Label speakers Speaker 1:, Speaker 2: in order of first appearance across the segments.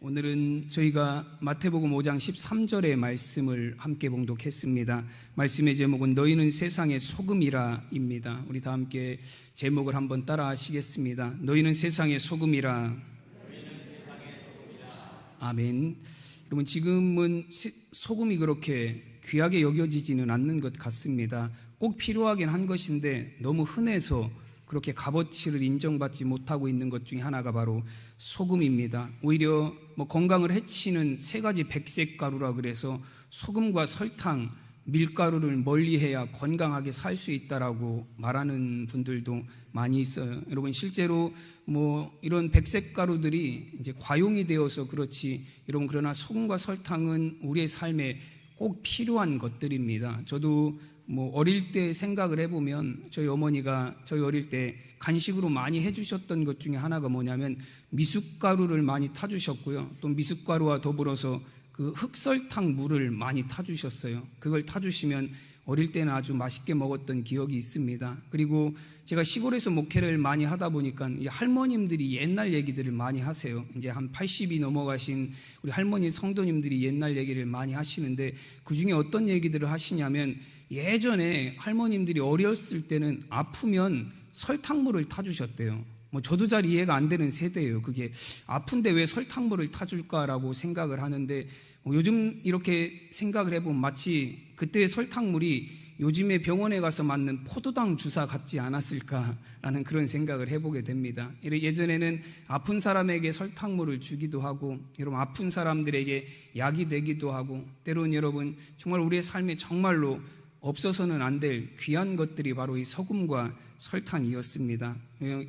Speaker 1: 오늘은 저희가 마태복음 5장 13절의 말씀을 함께 봉독했습니다. 말씀의 제목은 너희는 세상의 소금이라입니다. 우리 다 함께 제목을 한번 따라 하시겠습니다. 너희는 세상의 소금이라. 아멘. 여러분, 지금은 소금이 그렇게 귀하게 여겨지지는 않는 것 같습니다. 꼭 필요하긴 한 것인데 너무 흔해서 그렇게 값어치를 인정받지 못하고 있는 것 중에 하나가 바로 소금입니다. 오히려 건강을 해치는 세 가지 백색 가루라 그래서 소금과 설탕, 밀가루를 멀리해야 건강하게 살 수 있다라고 말하는 분들도 많이 있어요. 여러분, 실제로 이런 백색 가루들이 이제 과용이 되어서 그렇지, 여러분, 그러나 소금과 설탕은 우리의 삶에 꼭 필요한 것들입니다. 저도 어릴 때 생각을 해보면 저희 어머니가 저희 어릴 때 간식으로 많이 해주셨던 것 중에 하나가 뭐냐면 미숫가루를 많이 타주셨고요. 또 미숫가루와 더불어서 그 흑설탕 물을 많이 타주셨어요. 그걸 타주시면 어릴 때는 아주 맛있게 먹었던 기억이 있습니다. 그리고 제가 시골에서 목회를 많이 하다 보니까 이 할머님들이 옛날 얘기들을 많이 하세요. 이제 한 80이 넘어가신 우리 할머니 성도님들이 옛날 얘기를 많이 하시는데, 그 중에 어떤 얘기들을 하시냐면, 예전에 할머님들이 어렸을 때는 아프면 설탕물을 타주셨대요. 저도 잘 이해가 안 되는 세대예요. 그게 아픈데 왜 설탕물을 타줄까라고 생각을 하는데, 요즘 이렇게 생각을 해보면 마치 그때의 설탕물이 요즘에 병원에 가서 맞는 포도당 주사 같지 않았을까라는 그런 생각을 해보게 됩니다. 예전에는 아픈 사람에게 설탕물을 주기도 하고, 여러분, 아픈 사람들에게 약이 되기도 하고, 때로는 여러분 정말 우리의 삶에 정말로 없어서는 안 될 귀한 것들이 바로 이 소금과 설탕이었습니다.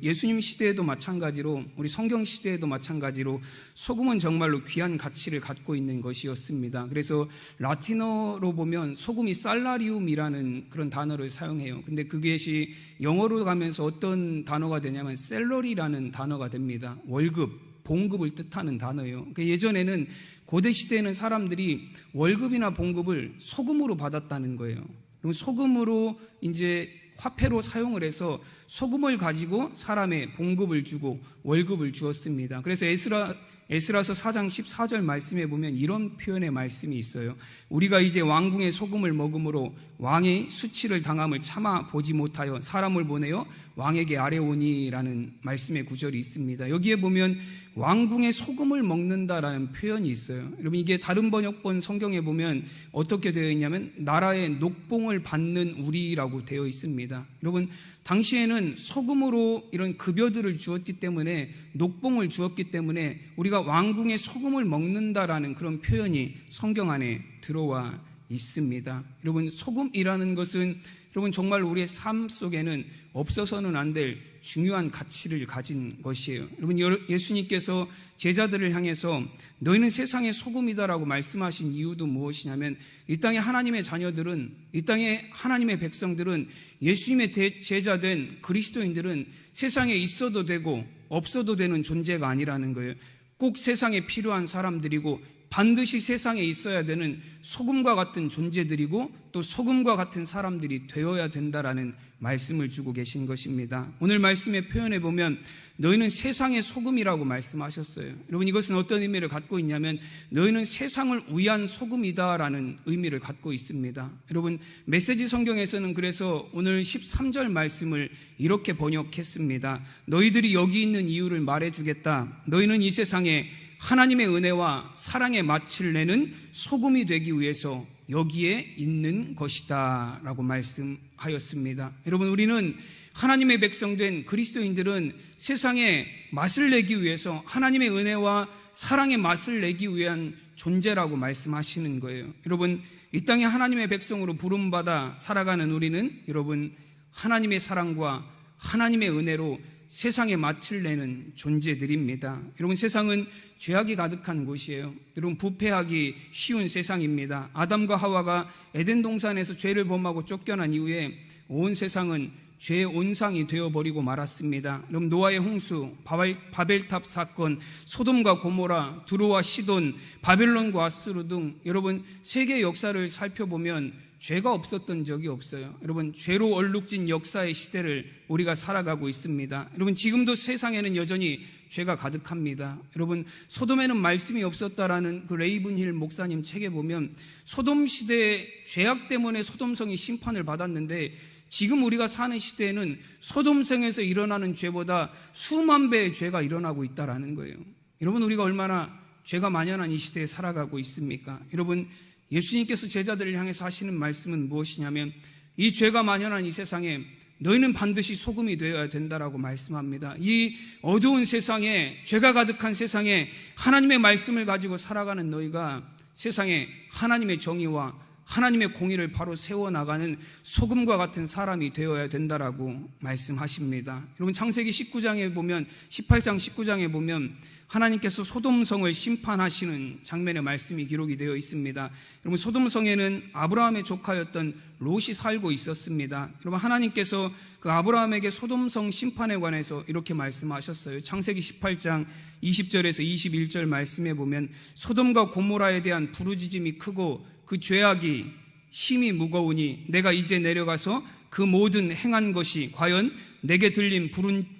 Speaker 1: 예수님 시대에도 마찬가지로, 우리 성경 시대에도 마찬가지로 소금은 정말로 귀한 가치를 갖고 있는 것이었습니다. 그래서 라틴어로 보면 소금이 살라리움이라는 그런 단어를 사용해요. 근데 그것이 영어로 가면서 어떤 단어가 되냐면 셀러리라는 단어가 됩니다. 월급, 봉급을 뜻하는 단어예요. 예전에는, 고대 시대에는 사람들이 월급이나 봉급을 소금으로 받았다는 거예요. 소금으로 이제 화폐로 사용을 해서 소금을 가지고 사람의 봉급을 주고 월급을 주었습니다. 그래서 에스라서 4장 14절 말씀에 보면 이런 표현의 말씀이 있어요. 우리가 이제 왕궁의 소금을 먹음으로 왕의 수치를 당함을 참아 보지 못하여 사람을 보내어 왕에게 아뢰오니라는 말씀의 구절이 있습니다. 여기에 보면 왕궁의 소금을 먹는다라는 표현이 있어요. 여러분, 이게 다른 번역본 성경에 보면 어떻게 되어 있냐면 나라의 녹봉을 받는 우리라고 되어 있습니다. 여러분, 당시에는 소금으로 이런 급여들을 주었기 때문에, 녹봉을 주었기 때문에 우리가 왕궁의 소금을 먹는다라는 그런 표현이 성경 안에 들어와 있습니다. 여러분, 소금이라는 것은 여러분 정말 우리의 삶 속에는 없어서는 안 될 중요한 가치를 가진 것이에요. 여러분, 예수님께서 제자들을 향해서 너희는 세상의 소금이다라고 말씀하신 이유도 무엇이냐면, 이 땅의 하나님의 자녀들은, 이 땅의 하나님의 백성들은, 예수님의 제자된 그리스도인들은 세상에 있어도 되고 없어도 되는 존재가 아니라는 거예요. 꼭 세상에 필요한 사람들이고 반드시 세상에 있어야 되는 소금과 같은 존재들이고 또 소금과 같은 사람들이 되어야 된다라는 말씀을 주고 계신 것입니다. 오늘 말씀의 표현에 보면 너희는 세상의 소금이라고 말씀하셨어요. 여러분, 이것은 어떤 의미를 갖고 있냐면 너희는 세상을 위한 소금이다라는 의미를 갖고 있습니다. 여러분, 메시지 성경에서는 그래서 오늘 13절 말씀을 이렇게 번역했습니다. 너희들이 여기 있는 이유를 말해주겠다. 너희는 이 세상에 하나님의 은혜와 사랑의 맛을 내는 소금이 되기 위해서 여기에 있는 것이다 라고 말씀하였습니다. 여러분, 우리는 하나님의 백성된 그리스도인들은 세상에 맛을 내기 위해서 하나님의 은혜와 사랑의 맛을 내기 위한 존재라고 말씀하시는 거예요. 여러분, 이 땅에 하나님의 백성으로 부름받아 살아가는 우리는 여러분 하나님의 사랑과 하나님의 은혜로 세상에 맛을 내는 존재들입니다. 여러분, 세상은 죄악이 가득한 곳이에요. 여러분, 부패하기 쉬운 세상입니다. 아담과 하와가 에덴 동산에서 죄를 범하고 쫓겨난 이후에 온 세상은 죄의 온상이 되어버리고 말았습니다. 여러분, 노아의 홍수, 바벨탑 사건, 소돔과 고모라, 두로와 시돈, 바벨론과 아수르 등 여러분 세계 역사를 살펴보면 죄가 없었던 적이 없어요. 여러분, 죄로 얼룩진 역사의 시대를 우리가 살아가고 있습니다. 여러분, 지금도 세상에는 여전히 죄가 가득합니다. 여러분, 소돔에는 말씀이 없었다라는 그 레이븐힐 목사님 책에 보면 소돔 시대의 죄악 때문에 소돔성이 심판을 받았는데, 지금 우리가 사는 시대에는 소돔성에서 일어나는 죄보다 수만 배의 죄가 일어나고 있다라는 거예요. 여러분, 우리가 얼마나 죄가 만연한 이 시대에 살아가고 있습니까? 여러분, 예수님께서 제자들을 향해서 하시는 말씀은 무엇이냐면, 이 죄가 만연한 이 세상에 너희는 반드시 소금이 되어야 된다라고 말씀합니다. 이 어두운 세상에, 죄가 가득한 세상에 하나님의 말씀을 가지고 살아가는 너희가 세상에 하나님의 정의와 하나님의 공의를 바로 세워나가는 소금과 같은 사람이 되어야 된다라고 말씀하십니다. 여러분, 창세기 19장에 보면, 18장 19장에 보면 하나님께서 소돔성을 심판하시는 장면의 말씀이 기록이 되어 있습니다. 여러분, 소돔성에는 아브라함의 조카였던 롯이 살고 있었습니다. 여러분, 하나님께서 그 아브라함에게 소돔성 심판에 관해서 이렇게 말씀하셨어요. 창세기 18장 20절에서 21절 말씀에 보면, 소돔과 고모라에 대한 부르짖음이 크고 그 죄악이 심히 무거우니 내가 이제 내려가서 그 모든 행한 것이 과연 내게 들린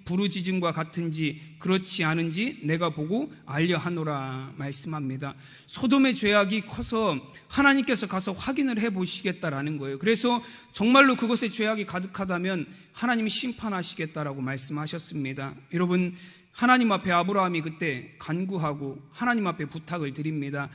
Speaker 1: 부르짖음과 같은지 그렇지 않은지 내가 보고 알려 하노라 말씀합니다. 소돔의 죄악이 커서 하나님께서 가서 확인을 해보시겠다라는 거예요. 그래서 정말로 그것의 죄악이 가득하다면 하나님이 심판하시겠다라고 말씀하셨습니다. 여러분, 하나님 앞에 아브라함이 그때 간구하고 하나님 앞에 부탁을 드립니다.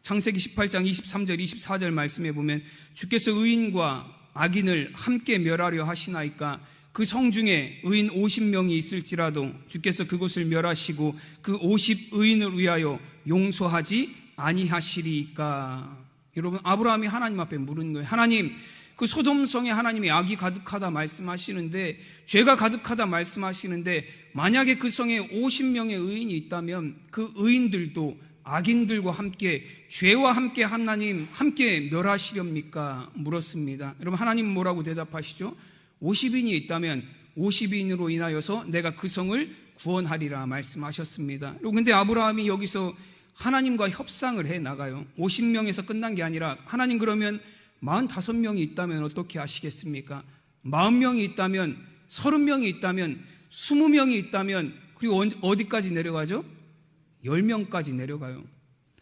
Speaker 1: 창세기 18장 23절 24절 말씀에 보면, 주께서 의인과 악인을 함께 멸하려 하시나이까 그 성 중에 의인 50명이 있을지라도 주께서 그곳을 멸하시고 그 50의인을 위하여 용서하지 아니하시리이까. 여러분, 아브라함이 하나님 앞에 물은 거예요. 하나님, 그 소돔성에 하나님이 악이 가득하다 말씀하시는데, 죄가 가득하다 말씀하시는데, 만약에 그 성에 50명의 의인이 있다면 그 의인들도 악인들과 함께, 죄와 함께 하나님 함께 멸하시렵니까? 물었습니다. 여러분, 하나님은 뭐라고 대답하시죠? 50인이 있다면 50인으로 인하여서 내가 그 성을 구원하리라 말씀하셨습니다. 여러분, 근데 아브라함이 여기서 하나님과 협상을 해 나가요. 50명에서 끝난 게 아니라, 하나님, 그러면 45명이 있다면 어떻게 하시겠습니까? 40명이 있다면, 30명이 있다면, 20명이 있다면, 그리고 어디까지 내려가죠? 10명까지 내려가요.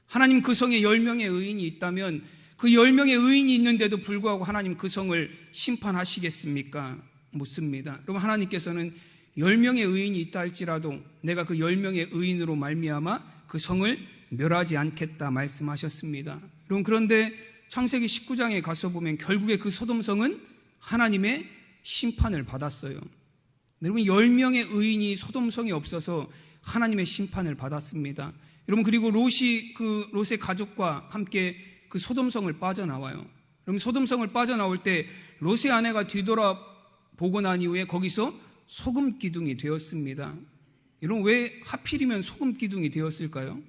Speaker 1: 하나님, 그 성에 10명의 의인이 있다면 그 10명의 의인이 있는데도 불구하고 하나님 그 성을 심판하시겠습니까? 묻습니다. 여러분, 하나님께서는 10명의 의인이 있다 할지라도 내가 그 10명의 의인으로 말미암아 그 성을 멸하지 않겠다 말씀하셨습니다. 여러분, 그런데 창세기 19장에 가서 보면 결국에 그 소돔성은 하나님의 심판을 받았어요. 여러분, 10명의 의인이 소돔성에 없어서 하나님의 심판을 받았습니다. 여러분, 그리고 롯의 가족과 함께 그 소돔성을 빠져나와요. 여러분, 소돔성을 빠져나올 때 롯의 아내가 뒤돌아보고 난 이후에 거기서 소금 기둥이 되었습니다. 여러분, 왜 하필이면 소금 기둥이 되었을까요?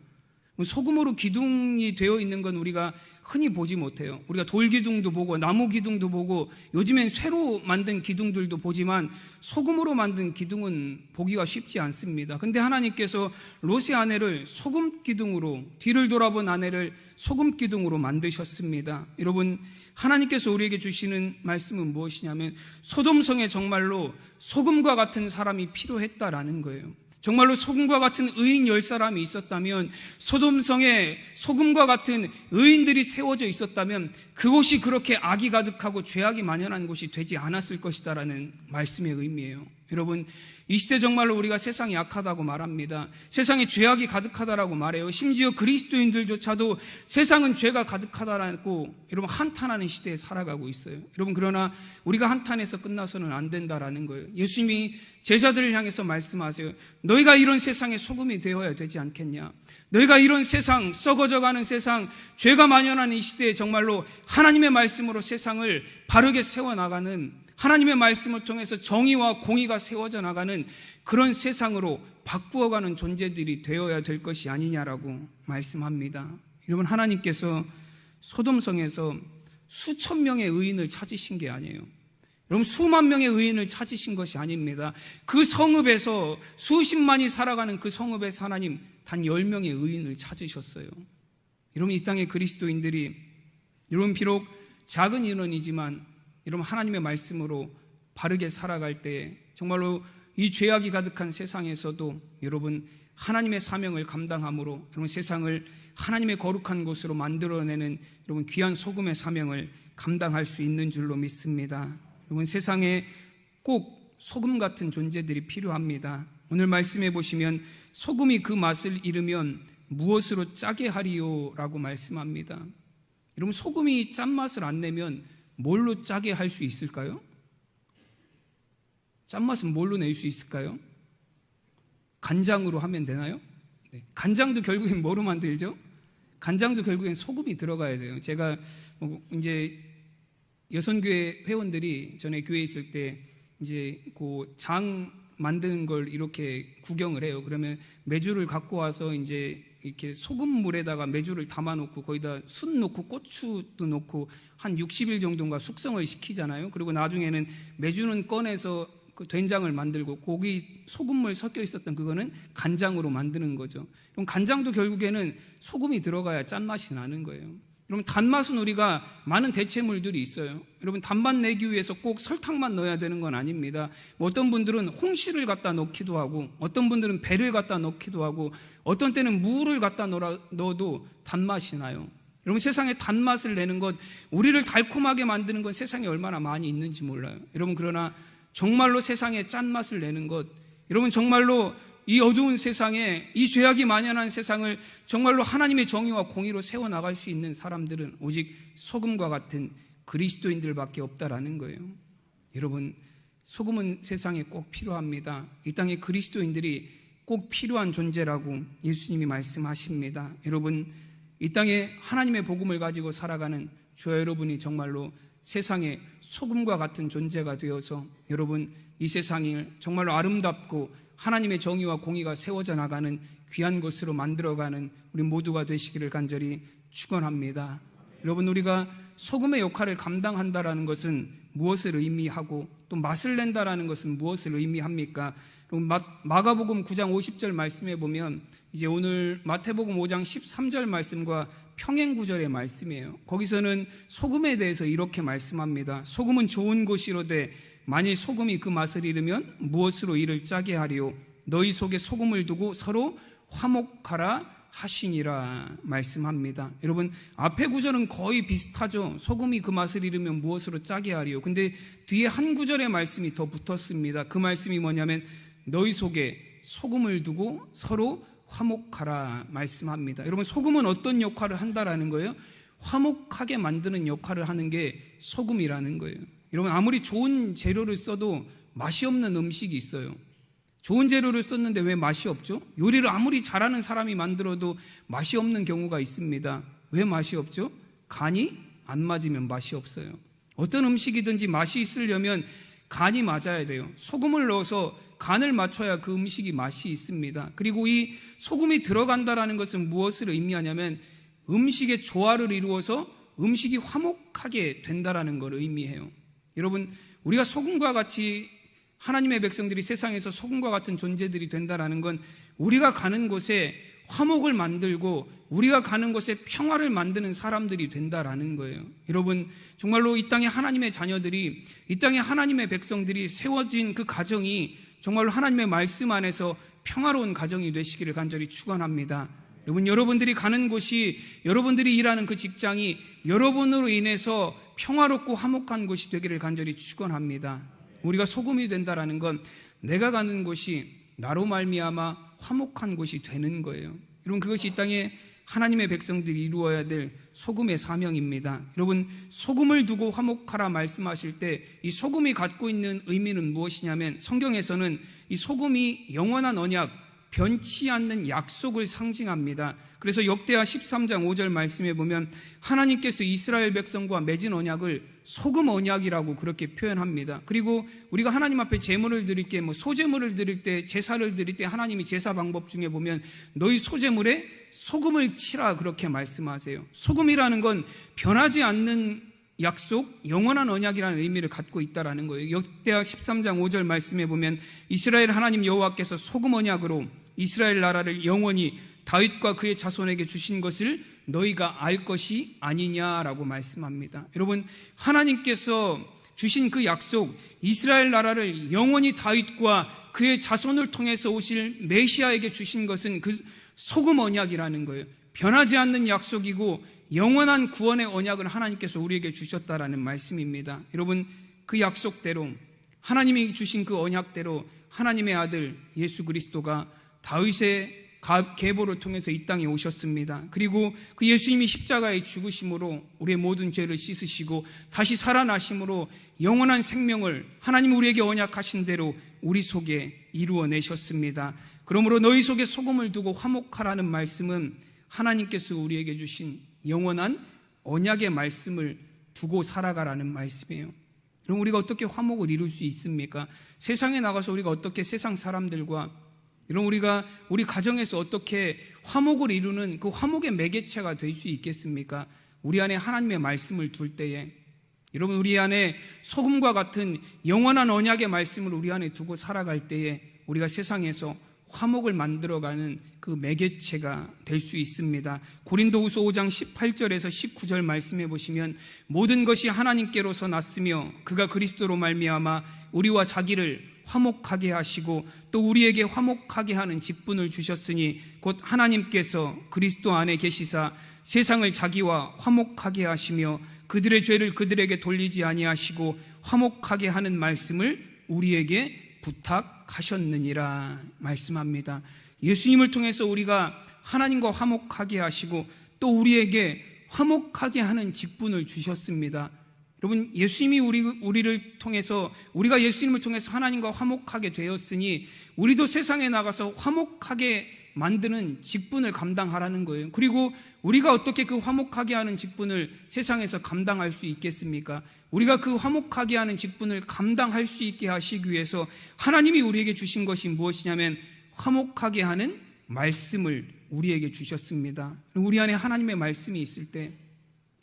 Speaker 1: 소금으로 기둥이 되어 있는 건 우리가 흔히 보지 못해요. 우리가 돌 기둥도 보고 나무 기둥도 보고 요즘엔 쇠로 만든 기둥들도 보지만 소금으로 만든 기둥은 보기가 쉽지 않습니다. 근데 하나님께서 롯의 아내를 소금 기둥으로, 뒤를 돌아본 아내를 소금 기둥으로 만드셨습니다. 여러분, 하나님께서 우리에게 주시는 말씀은 무엇이냐면, 소돔성에 정말로 소금과 같은 사람이 필요했다라는 거예요. 정말로 소금과 같은 의인 10사람이 있었다면, 소돔성에 소금과 같은 의인들이 세워져 있었다면 그곳이 그렇게 악이 가득하고 죄악이 만연한 곳이 되지 않았을 것이다라는 말씀의 의미예요. 여러분, 이 시대 정말로 우리가 세상이 악하다고 말합니다. 세상에 죄악이 가득하다라고 말해요. 심지어 그리스도인들조차도 세상은 죄가 가득하다라고 여러분 한탄하는 시대에 살아가고 있어요. 여러분, 그러나 우리가 한탄해서 끝나서는 안 된다라는 거예요. 예수님이 제자들을 향해서 말씀하세요. 너희가 이런 세상에 소금이 되어야 되지 않겠냐? 너희가 이런 세상, 썩어져가는 세상, 죄가 만연한 이 시대에 정말로 하나님의 말씀으로 세상을 바르게 세워나가는, 하나님의 말씀을 통해서 정의와 공의가 세워져 나가는 그런 세상으로 바꾸어가는 존재들이 되어야 될 것이 아니냐라고 말씀합니다. 여러분, 하나님께서 소돔성에서 수천 명의 의인을 찾으신 게 아니에요. 여러분, 수만 명의 의인을 찾으신 것이 아닙니다. 그 성읍에서 수십만이 살아가는 그 성읍에서 하나님 단 10명의 의인을 찾으셨어요. 여러분, 이 땅의 그리스도인들이, 여러분, 비록 작은 인원이지만 여러분 하나님의 말씀으로 바르게 살아갈 때 정말로 이 죄악이 가득한 세상에서도 여러분 하나님의 사명을 감당함으로 여러분 세상을 하나님의 거룩한 곳으로 만들어내는 여러분 귀한 소금의 사명을 감당할 수 있는 줄로 믿습니다. 여러분 세상에 꼭 소금 같은 존재들이 필요합니다. 오늘 말씀해 보시면 소금이 그 맛을 잃으면 무엇으로 짜게 하리요? 라고 말씀합니다. 여러분 소금이 짠맛을 안 내면 뭘로 짜게 할 수 있을까요? 짠맛은 뭘로 낼 수 있을까요? 간장으로 하면 되나요? 네. 간장도 결국엔 뭐로 만들죠? 간장도 결국엔 소금이 들어가야 돼요. 제가 이제 여선교회 회원들이 전에 교회에 있을 때 이제 그 장 만드는 걸 이렇게 구경을 해요. 그러면 메주를 갖고 와서 이제 이렇게 소금물에다가 메주를 담아놓고 거기다 숯 넣고 고추도 넣고 한 60일 정도인가 숙성을 시키잖아요. 그리고 나중에는 메주는 꺼내서 그 된장을 만들고 고기 소금물 섞여 있었던 그거는 간장으로 만드는 거죠. 그럼 간장도 결국에는 소금이 들어가야 짠맛이 나는 거예요. 여러분 단맛은 우리가 많은 대체물들이 있어요. 여러분 단맛 내기 위해서 꼭 설탕만 넣어야 되는 건 아닙니다. 어떤 분들은 홍시를 갖다 넣기도 하고 어떤 분들은 배를 갖다 넣기도 하고 어떤 때는 무를 갖다 넣어도 단맛이 나요. 여러분 세상에 단맛을 내는 것, 우리를 달콤하게 만드는 건 세상에 얼마나 많이 있는지 몰라요. 여러분 그러나 정말로 세상에 짠맛을 내는 것, 여러분 정말로 이 어두운 세상에 이 죄악이 만연한 세상을 정말로 하나님의 정의와 공의로 세워나갈 수 있는 사람들은 오직 소금과 같은 그리스도인들밖에 없다라는 거예요. 여러분 소금은 세상에 꼭 필요합니다. 이 땅에 그리스도인들이 꼭 필요한 존재라고 예수님이 말씀하십니다. 여러분 이 땅에 하나님의 복음을 가지고 살아가는 저와 여러분이 정말로 세상에 소금과 같은 존재가 되어서 여러분 이 세상을 정말로 아름답고 하나님의 정의와 공의가 세워져 나가는 귀한 것으로 만들어가는 우리 모두가 되시기를 간절히 축원합니다. 여러분 우리가 소금의 역할을 감당한다라는 것은 무엇을 의미하고 또 맛을 낸다라는 것은 무엇을 의미합니까? 마가복음 9장 50절 말씀에 보면 이제 오늘 마태복음 5장 13절 말씀과 평행 구절의 말씀이에요. 거기서는 소금에 대해서 이렇게 말씀합니다. 소금은 좋은 것이로되 만일 소금이 그 맛을 잃으면 무엇으로 이를 짜게 하리요? 너희 속에 소금을 두고 서로 화목하라 하시니라 말씀합니다. 여러분 앞에 구절은 거의 비슷하죠. 소금이 그 맛을 잃으면 무엇으로 짜게 하리요? 근데 뒤에 한 구절의 말씀이 더 붙었습니다. 그 말씀이 뭐냐면 너희 속에 소금을 두고 서로 화목하라 말씀합니다. 여러분 소금은 어떤 역할을 한다라는 거예요? 화목하게 만드는 역할을 하는 게 소금이라는 거예요. 여러분 아무리 좋은 재료를 써도 맛이 없는 음식이 있어요. 좋은 재료를 썼는데 왜 맛이 없죠? 요리를 아무리 잘하는 사람이 만들어도 맛이 없는 경우가 있습니다. 왜 맛이 없죠? 간이 안 맞으면 맛이 없어요. 어떤 음식이든지 맛이 있으려면 간이 맞아야 돼요. 소금을 넣어서 간을 맞춰야 그 음식이 맛이 있습니다. 그리고 이 소금이 들어간다라는 것은 무엇을 의미하냐면 음식의 조화를 이루어서 음식이 화목하게 된다라는 걸 의미해요. 여러분 우리가 소금과 같이 하나님의 백성들이 세상에서 소금과 같은 존재들이 된다라는 건 우리가 가는 곳에 화목을 만들고 우리가 가는 곳에 평화를 만드는 사람들이 된다라는 거예요. 여러분 정말로 이 땅에 하나님의 자녀들이, 이 땅에 하나님의 백성들이 세워진 그 가정이 정말로 하나님의 말씀 안에서 평화로운 가정이 되시기를 간절히 축원합니다. 여러분들이 가는 곳이, 여러분들이 일하는 그 직장이 여러분으로 인해서 평화롭고 화목한 곳이 되기를 간절히 축원합니다. 우리가 소금이 된다라는 건 내가 가는 곳이 나로 말미암아 화목한 곳이 되는 거예요. 여러분 그것이 이 땅에 하나님의 백성들이 이루어야 될 소금의 사명입니다. 여러분 소금을 두고 화목하라 말씀하실 때 이 소금이 갖고 있는 의미는 무엇이냐면 성경에서는 이 소금이 영원한 언약, 변치 않는 약속을 상징합니다. 그래서 역대하 13장 5절 말씀에 보면 하나님께서 이스라엘 백성과 맺은 언약을 소금 언약이라고 그렇게 표현합니다. 그리고 우리가 하나님 앞에 제물을 드릴 때, 소제물을 드릴 때, 제사를 드릴 때 하나님이 제사 방법 중에 보면 너희 소제물에 소금을 치라 그렇게 말씀하세요. 소금이라는 건 변하지 않는 약속, 영원한 언약이라는 의미를 갖고 있다라는 거예요. 역대하 13장 5절 말씀에 보면 이스라엘 하나님 여호와께서 소금 언약으로 이스라엘 나라를 영원히 다윗과 그의 자손에게 주신 것을 너희가 알 것이 아니냐라고 말씀합니다. 여러분, 하나님께서 주신 그 약속, 이스라엘 나라를 영원히 다윗과 그의 자손을 통해서 오실 메시아에게 주신 것은 그 소금 언약이라는 거예요. 변하지 않는 약속이고 영원한 구원의 언약을 하나님께서 우리에게 주셨다라는 말씀입니다. 여러분, 그 약속대로, 하나님이 주신 그 언약대로 하나님의 아들 예수 그리스도가 다윗의 계보를 통해서 이 땅에 오셨습니다. 그리고 그 예수님이 십자가에 죽으심으로 우리의 모든 죄를 씻으시고 다시 살아나심으로 영원한 생명을 하나님 우리에게 언약하신 대로 우리 속에 이루어내셨습니다. 그러므로 너희 속에 소금을 두고 화목하라는 말씀은 하나님께서 우리에게 주신 영원한 언약의 말씀을 두고 살아가라는 말씀이에요. 그럼 우리가 어떻게 화목을 이룰 수 있습니까? 세상에 나가서 우리가 어떻게 세상 사람들과 이런 우리 가정에서 어떻게 화목을 이루는 그 화목의 매개체가 될 수 있겠습니까? 우리 안에 하나님의 말씀을 둘 때에, 여러분, 우리 안에 소금과 같은 영원한 언약의 말씀을 우리 안에 두고 살아갈 때에 우리가 세상에서 화목을 만들어가는 그 매개체가 될 수 있습니다. 고린도후서 5장 18절에서 19절 말씀해 보시면 모든 것이 하나님께로서 났으며 그가 그리스도로 말미암아 우리와 자기를 화목하게 하시고 또 우리에게 화목하게 하는 직분을 주셨으니 곧 하나님께서 그리스도 안에 계시사 세상을 자기와 화목하게 하시며 그들의 죄를 그들에게 돌리지 아니하시고 화목하게 하는 말씀을 우리에게 부탁하셨느니라 말씀합니다. 예수님을 통해서 우리가 하나님과 화목하게 하시고 또 우리에게 화목하게 하는 직분을 주셨습니다. 여러분, 예수님이 우리를 통해서, 우리가 예수님을 통해서 하나님과 화목하게 되었으니 우리도 세상에 나가서 화목하게 만드는 직분을 감당하라는 거예요. 그리고 우리가 어떻게 그 화목하게 하는 직분을 세상에서 감당할 수 있겠습니까? 우리가 그 화목하게 하는 직분을 감당할 수 있게 하시기 위해서 하나님이 우리에게 주신 것이 무엇이냐면 화목하게 하는 말씀을 우리에게 주셨습니다. 우리 안에 하나님의 말씀이 있을 때,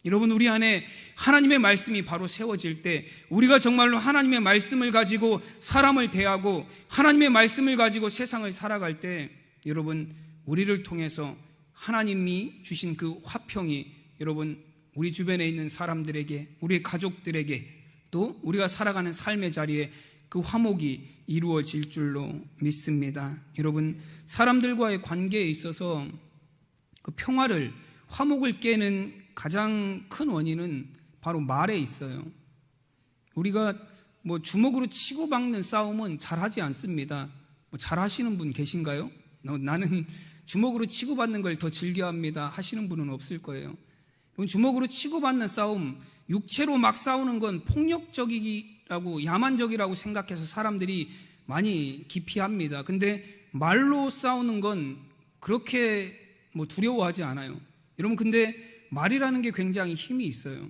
Speaker 1: 여러분, 우리 안에 하나님의 말씀이 바로 세워질 때 우리가 정말로 하나님의 말씀을 가지고 사람을 대하고 하나님의 말씀을 가지고 세상을 살아갈 때, 여러분, 우리를 통해서 하나님이 주신 그 화평이 여러분 우리 주변에 있는 사람들에게, 우리의 가족들에게, 또 우리가 살아가는 삶의 자리에 그 화목이 이루어질 줄로 믿습니다. 여러분, 사람들과의 관계에 있어서 그 평화를, 화목을 깨는 가장 큰 원인은 바로 말에 있어요. 우리가 주먹으로 치고받는 싸움은 잘하지 않습니다. 잘하시는 분 계신가요? 나는 주먹으로 치고받는 걸 더 즐겨합니다 하시는 분은 없을 거예요. 주먹으로 치고받는 싸움, 육체로 막 싸우는 건 폭력적이라고, 야만적이라고 생각해서 사람들이 많이 기피합니다. 근데 말로 싸우는 건 그렇게 두려워하지 않아요. 여러분, 근데 말이라는 게 굉장히 힘이 있어요.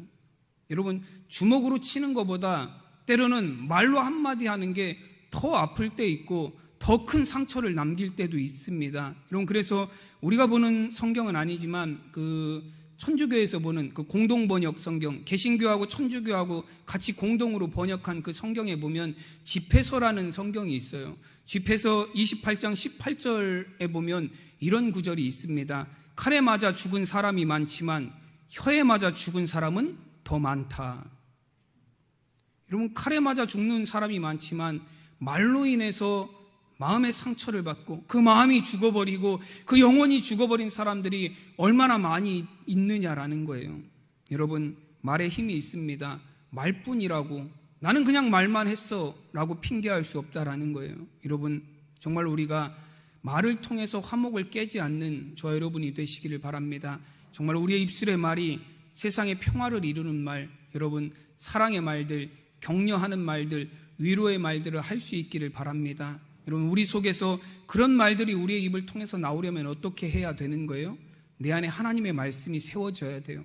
Speaker 1: 여러분, 주먹으로 치는 것보다 때로는 말로 한마디 하는 게 더 아플 때 있고 더 큰 상처를 남길 때도 있습니다. 여러분, 그래서 우리가 보는 성경은 아니지만 그 천주교에서 보는 그 공동 번역 성경, 개신교하고 천주교하고 같이 공동으로 번역한 그 성경에 보면 집회서라는 성경이 있어요. 집회서 28장 18절에 보면 이런 구절이 있습니다. 칼에 맞아 죽은 사람이 많지만 혀에 맞아 죽은 사람은 더 많다. 여러분, 칼에 맞아 죽는 사람이 많지만 말로 인해서 마음의 상처를 받고 그 마음이 죽어버리고 그 영혼이 죽어버린 사람들이 얼마나 많이 있느냐라는 거예요. 여러분, 말에 힘이 있습니다. 말뿐이라고, 나는 그냥 말만 했어 라고 핑계할 수 없다라는 거예요. 여러분, 정말 우리가 말을 통해서 화목을 깨지 않는 저와 여러분이 되시기를 바랍니다. 정말 우리의 입술의 말이 세상의 평화를 이루는 말, 여러분, 사랑의 말들, 격려하는 말들, 위로의 말들을 할 수 있기를 바랍니다. 여러분, 우리 속에서 그런 말들이 우리의 입을 통해서 나오려면 어떻게 해야 되는 거예요? 내 안에 하나님의 말씀이 세워져야 돼요.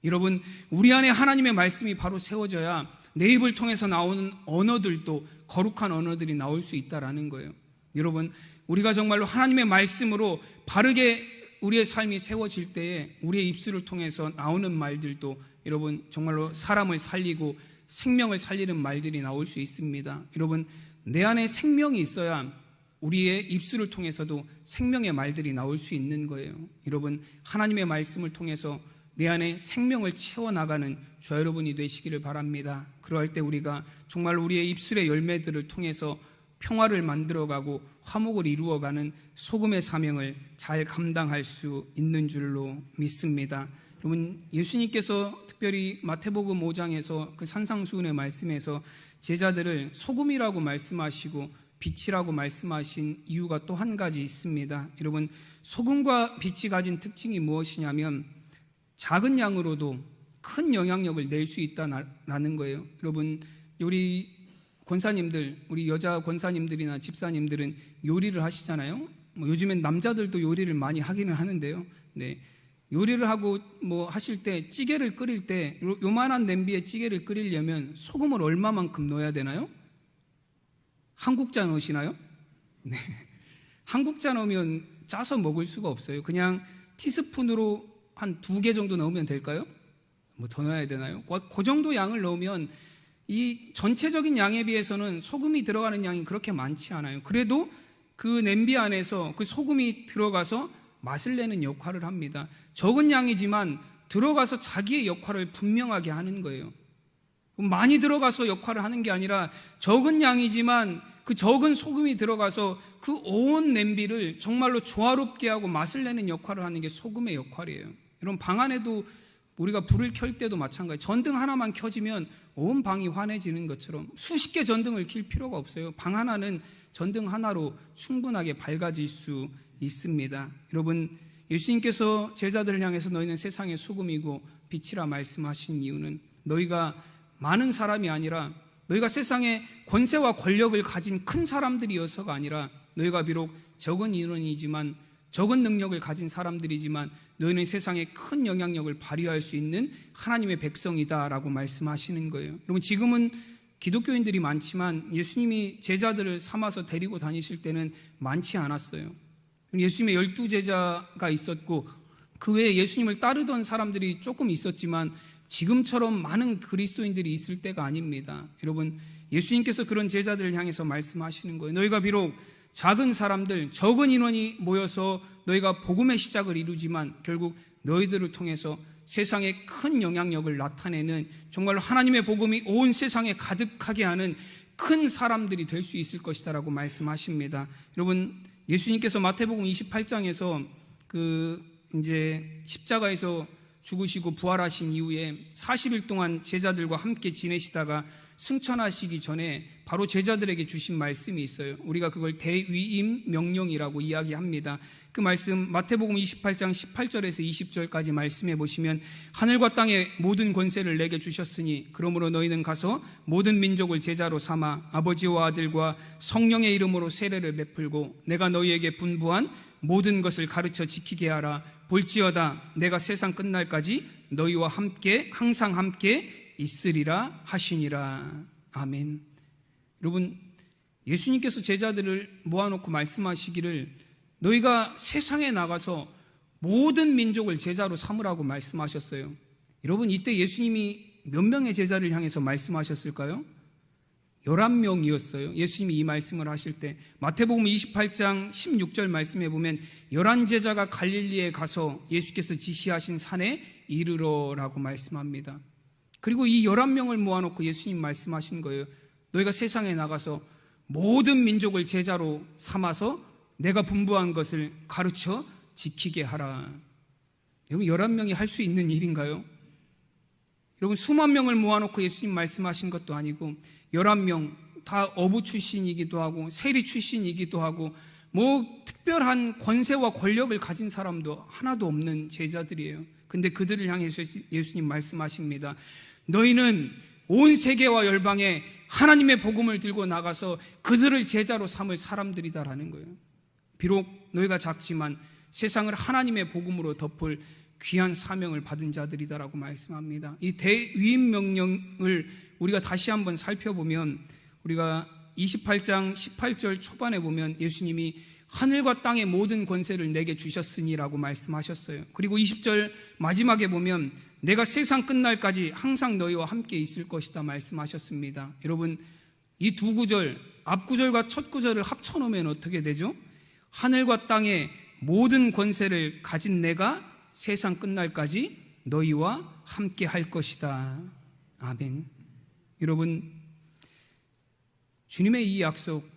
Speaker 1: 여러분, 우리 안에 하나님의 말씀이 바로 세워져야 내 입을 통해서 나오는 언어들도 거룩한 언어들이 나올 수 있다라는 거예요. 여러분, 우리가 정말로 하나님의 말씀으로 바르게 우리의 삶이 세워질 때에 우리의 입술을 통해서 나오는 말들도 여러분 정말로 사람을 살리고 생명을 살리는 말들이 나올 수 있습니다. 여러분, 내 안에 생명이 있어야 우리의 입술을 통해서도 생명의 말들이 나올 수 있는 거예요. 여러분, 하나님의 말씀을 통해서 내 안에 생명을 채워나가는 저와 여러분이 되시기를 바랍니다. 그러할 때 우리가 정말 우리의 입술의 열매들을 통해서 평화를 만들어가고 화목을 이루어가는 소금의 사명을 잘 감당할 수 있는 줄로 믿습니다. 여러분, 예수님께서 특별히 마태복음 5장에서 그 산상수훈의 말씀에서 제자들을 소금이라고 말씀하시고 빛이라고 말씀하신 이유가 또 한 가지 있습니다. 여러분, 소금과 빛이 가진 특징이 무엇이냐면 작은 양으로도 큰 영향력을 낼 수 있다는 거예요. 여러분, 우리 권사님들, 우리 여자 권사님들이나 집사님들은 요리를 하시잖아요. 요즘엔 남자들도 요리를 많이 하기는 하는데요. 네, 요리를 하고 하실 때 찌개를 끓일 때 요만한 냄비에 찌개를 끓이려면 소금을 얼마만큼 넣어야 되나요? 한국자 넣으시나요? 네, 한국자 넣으면 짜서 먹을 수가 없어요. 그냥 티스푼으로 한 2개 정도 넣으면 될까요? 더 넣어야 되나요? 그 정도 양을 넣으면 이 전체적인 양에 비해서는 소금이 들어가는 양이 그렇게 많지 않아요. 그래도 그 냄비 안에서 그 소금이 들어가서 맛을 내는 역할을 합니다. 적은 양이지만 들어가서 자기의 역할을 분명하게 하는 거예요. 많이 들어가서 역할을 하는 게 아니라 적은 양이지만 그 적은 소금이 들어가서 그 온 냄비를 정말로 조화롭게 하고 맛을 내는 역할을 하는 게 소금의 역할이에요. 여러분, 방 안에도 우리가 불을 켤 때도 마찬가지. 전등 하나만 켜지면 온 방이 환해지는 것처럼 수십 개 전등을 켤 필요가 없어요. 방 하나는 전등 하나로 충분하게 밝아질 수 있습니다. 여러분, 예수님께서 제자들을 향해서 너희는 세상의 소금이고 빛이라 말씀하신 이유는 너희가 많은 사람이 아니라 너희가 세상에 권세와 권력을 가진 큰 사람들이어서가 아니라 너희가 비록 적은 인원이지만 적은 능력을 가진 사람들이지만 너희는 세상에 큰 영향력을 발휘할 수 있는 하나님의 백성이다라고 말씀하시는 거예요. 여러분, 지금은 기독교인들이 많지만 예수님이 제자들을 삼아서 데리고 다니실 때는 많지 않았어요. 예수님의 12제자가 있었고 그 외에 예수님을 따르던 사람들이 조금 있었지만 지금처럼 많은 그리스도인들이 있을 때가 아닙니다. 여러분, 예수님께서 그런 제자들을 향해서 말씀하시는 거예요. 너희가 비록 작은 사람들, 적은 인원이 모여서 너희가 복음의 시작을 이루지만 결국 너희들을 통해서 세상에 큰 영향력을 나타내는 정말로 하나님의 복음이 온 세상에 가득하게 하는 큰 사람들이 될 수 있을 것이다 라고 말씀하십니다. 여러분, 예수님께서 마태복음 28장에서 이제 십자가에서 죽으시고 부활하신 이후에 40일 동안 제자들과 함께 지내시다가 승천하시기 전에 바로 제자들에게 주신 말씀이 있어요. 우리가 그걸 대위임 명령이라고 이야기합니다. 그 말씀 마태복음 28장 18절에서 20절까지 말씀해 보시면 하늘과 땅의 모든 권세를 내게 주셨으니 그러므로 너희는 가서 모든 민족을 제자로 삼아 아버지와 아들과 성령의 이름으로 세례를 베풀고 내가 너희에게 분부한 모든 것을 가르쳐 지키게 하라. 볼지어다 내가 세상 끝날까지 너희와 함께 항상 함께 있으리라 하시니라. 아멘. 여러분, 예수님께서 제자들을 모아놓고 말씀하시기를 너희가 세상에 나가서 모든 민족을 제자로 삼으라고 말씀하셨어요. 여러분, 이때 예수님이 몇 명의 제자를 향해서 말씀하셨을까요? 11명이었어요. 예수님이 이 말씀을 하실 때 마태복음 28장 16절 말씀에 보면 11제자가 갈릴리에 가서 예수께서 지시하신 산에 이르러라고 말씀합니다. 그리고 이 11명을 모아놓고 예수님 말씀하신 거예요. 너희가 세상에 나가서 모든 민족을 제자로 삼아서 내가 분부한 것을 가르쳐 지키게 하라. 여러분, 11명이 할 수 있는 일인가요? 여러분, 수만 명을 모아놓고 예수님 말씀하신 것도 아니고 11명 다 어부 출신이기도 하고 세리 출신이기도 하고 특별한 권세와 권력을 가진 사람도 하나도 없는 제자들이에요. 근데 그들을 향해서 예수님 말씀하십니다. 너희는 온 세계와 열방에 하나님의 복음을 들고 나가서 그들을 제자로 삼을 사람들이다라는 거예요. 비록 너희가 작지만 세상을 하나님의 복음으로 덮을 귀한 사명을 받은 자들이다라고 말씀합니다. 이 대위임 명령을 우리가 다시 한번 살펴보면 우리가 28장 18절 초반에 보면 예수님이 하늘과 땅의 모든 권세를 내게 주셨으니라고 말씀하셨어요. 그리고 20절 마지막에 보면 내가 세상 끝날까지 항상 너희와 함께 있을 것이다 말씀하셨습니다. 여러분, 이 두 구절 앞구절과 첫 구절을 합쳐놓으면 어떻게 되죠? 하늘과 땅의 모든 권세를 가진 내가 세상 끝날까지 너희와 함께 할 것이다. 아멘. 여러분, 주님의 이 약속,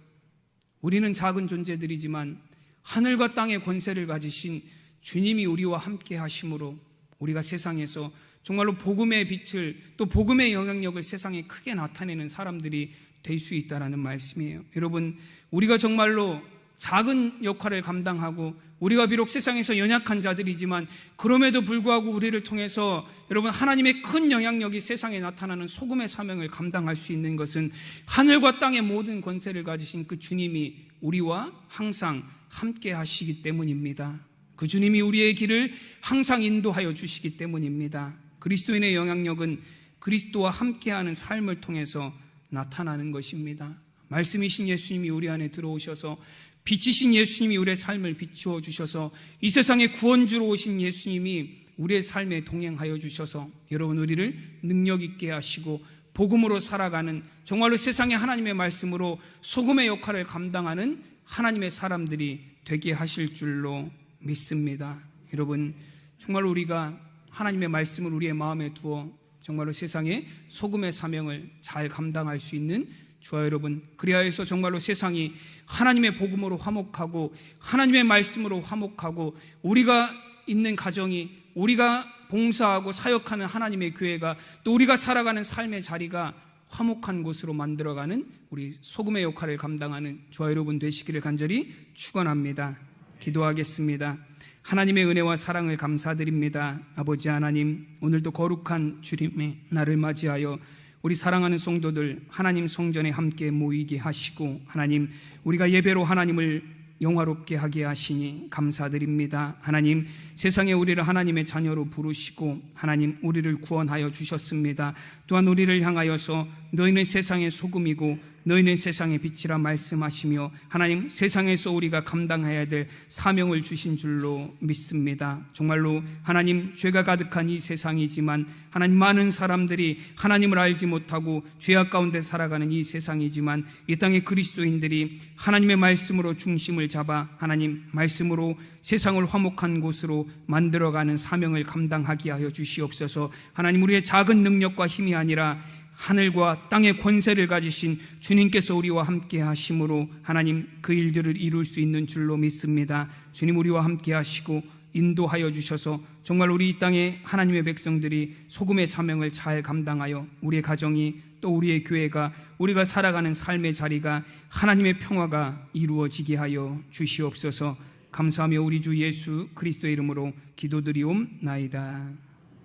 Speaker 1: 우리는 작은 존재들이지만 하늘과 땅의 권세를 가지신 주님이 우리와 함께 하심으로 우리가 세상에서 정말로 복음의 빛을, 또 복음의 영향력을 세상에 크게 나타내는 사람들이 될 수 있다는 말씀이에요. 여러분, 우리가 정말로 작은 역할을 감당하고, 우리가 비록 세상에서 연약한 자들이지만 그럼에도 불구하고 우리를 통해서 여러분 하나님의 큰 영향력이 세상에 나타나는 소금의 사명을 감당할 수 있는 것은 하늘과 땅의 모든 권세를 가지신 그 주님이 우리와 항상 함께 하시기 때문입니다. 그 주님이 우리의 길을 항상 인도하여 주시기 때문입니다. 그리스도인의 영향력은 그리스도와 함께하는 삶을 통해서 나타나는 것입니다. 말씀이신 예수님이 우리 안에 들어오셔서, 빛이신 예수님이 우리의 삶을 비추어 주셔서, 이 세상에 구원주로 오신 예수님이 우리의 삶에 동행하여 주셔서 여러분 우리를 능력 있게 하시고 복음으로 살아가는, 정말로 세상에 하나님의 말씀으로 소금의 역할을 감당하는 하나님의 사람들이 되게 하실 줄로 믿습니다. 여러분, 정말로 우리가 하나님의 말씀을 우리의 마음에 두어 정말로 세상에 소금의 사명을 잘 감당할 수 있는 저와 여러분, 그리하여서 정말로 세상이 하나님의 복음으로 화목하고 하나님의 말씀으로 화목하고, 우리가 있는 가정이, 우리가 봉사하고 사역하는 하나님의 교회가, 또 우리가 살아가는 삶의 자리가 화목한 곳으로 만들어가는 우리 소금의 역할을 감당하는 저와 여러분 되시기를 간절히 축원합니다. 기도하겠습니다. 하나님의 은혜와 사랑을 감사드립니다. 아버지 하나님, 오늘도 거룩한 주님의 날을 맞이하여 우리 사랑하는 성도들 하나님 성전에 함께 모이게 하시고, 하나님 우리가 예배로 하나님을 영화롭게 하게 하시니 감사드립니다. 하나님, 세상에 우리를 하나님의 자녀로 부르시고 하나님 우리를 구원하여 주셨습니다. 또한 우리를 향하여서 너희는 세상의 소금이고 너희는 세상의 빛이라 말씀하시며, 하나님 세상에서 우리가 감당해야 될 사명을 주신 줄로 믿습니다. 정말로 하나님, 죄가 가득한 이 세상이지만, 하나님 많은 사람들이 하나님을 알지 못하고 죄악 가운데 살아가는 이 세상이지만, 이 땅의 그리스도인들이 하나님의 말씀으로 중심을 잡아 하나님 말씀으로 세상을 화목한 곳으로 만들어가는 사명을 감당하게 하여 주시옵소서. 하나님, 우리의 작은 능력과 힘이 아니라 하늘과 땅의 권세를 가지신 주님께서 우리와 함께 하심으로 하나님 그 일들을 이룰 수 있는 줄로 믿습니다. 주님, 우리와 함께 하시고 인도하여 주셔서 정말 우리 이 땅의 하나님의 백성들이 소금의 사명을 잘 감당하여 우리의 가정이, 또 우리의 교회가, 우리가 살아가는 삶의 자리가 하나님의 평화가 이루어지게 하여 주시옵소서. 감사하며 우리 주 예수 그리스도의 이름으로 기도드리옵나이다.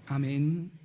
Speaker 1: 아멘.